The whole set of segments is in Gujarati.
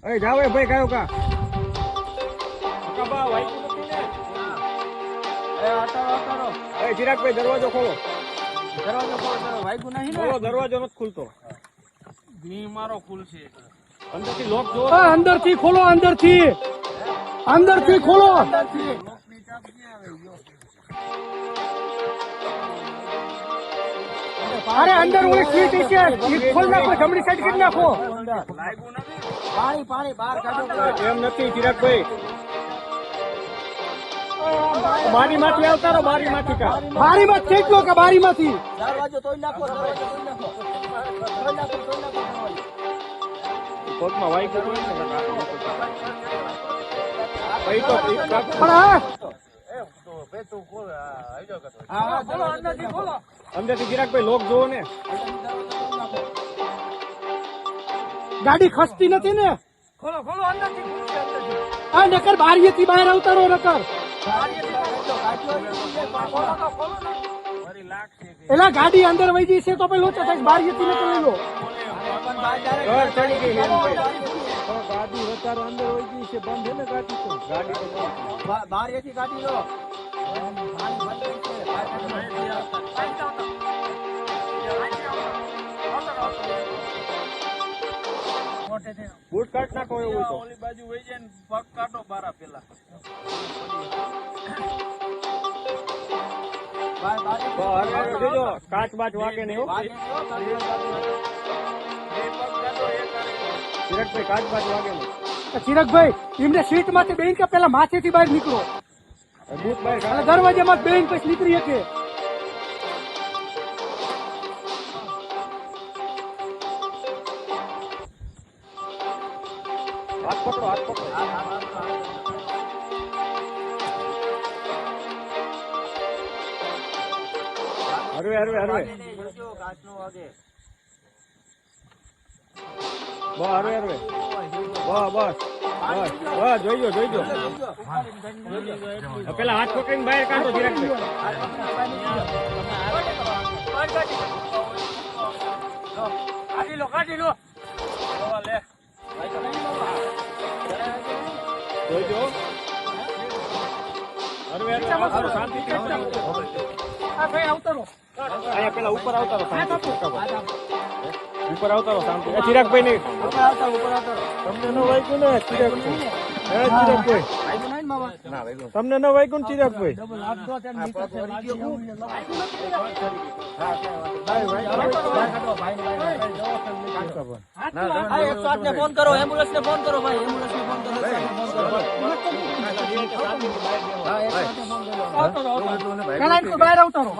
એ જાવ એ ભાઈ કયો કા કબા વાઈકું નથી ને એ અટારો એ ચિરાગભાઈ દરવાજો ખોલો દરવાજો ખોલો વાઈકું નહીં ને ખોલો દરવાજો નથી ખુલતો ધી મારો ખુલશે અંદરથી લોક જો અંદરથી ખોલો અંદરથી ખોલો લોકની ચાપ ક્યાં આવે ગયો અરે અંદર ઓલી સીટ છે સીટ ખોલ નાખો જમણી સાઈડ કરી નાખો લાગ્યું નથી પાણી બહાર કાઢો એમ નથી ચિરાગભાઈ બારીમાંથી આવતા રહો બારીમાંથી કા બારીમાં ખેંચલો કે બારીમાંથી દરવાજો તોડી નાખો પગમાં વાઈ ગયું હોય ને ભાઈ તો પણ હા અંદરથી ચિરાગભાઈ લોક જોવો ને ગાડી ખસતી નથી ને ખોલો અંદરથી આ નકર બારીએથી બહાર આવતા રહો નકર એલા ગાડી અંદર વહી જઈ છે તો પછી લોચો થાય બારીએથી નકર લઈ લો ઘર ચડી ગઈ હેમભાઈ ગાડી વધારે અંદર વહી ગઈ છે બંધ હે ને ગાડી તો ગાડી તો બહાર એથી કાઢી લો બૂટ કાઢ નાખો એવું હોય તો ઓલી બાજુ વહી જાય ને પગ કાઢો બારા પેલા જોજો કાચ બાચ વાગે નહીં હો ચિરાગભાઈ કાચ બાચ વાગે નહીં ચિરાગભાઈ એમને સીટ માંથી બેન કે પેલા માથેથી બહાર નીકળો બૂટ બહાર અને દરવાજામાં બેન પછી નીકળી શકે હાથ પકડો હરવે કાચનો વાગે હરવે બસ જોઈજો પેલા હાથ પકડીને બહાર કાઢો કાઢી લો લે જોઈજો હરવે શાંતિ ભાઈ આવતા રહો અહીંયા પેલા ઉપર આવતા રહો શાંતિ ઉપર આવતા રહો શાંતિ ચિરાગભાઈ નહીં તમને ન વાગ્યું ને ચિરાગભાઈ તમને ન વાગ્યું ને ચિરાગભાઈ ફોન કરો એમ્બ્યુલન્સ ને ફોન કરો ભાઈ એમ્બ્યુલન્સ ને ફોન કરો પેલા ઇनको બહાર આવતા રહો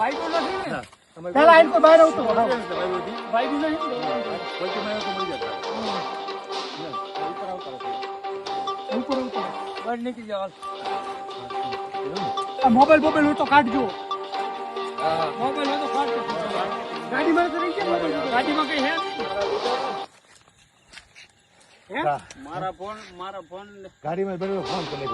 પેલા ઇनको બહાર આવતો રહો બહાર નીકળી જાવ મોબાઈલ હોય તો કાઢજો મોબાઈલ હોય તો કાઢજો ગાડીમાં તો રહી ગયા ગાડીમાં કઈ હે મારા ફોન ગાડીમાં ફોન કરી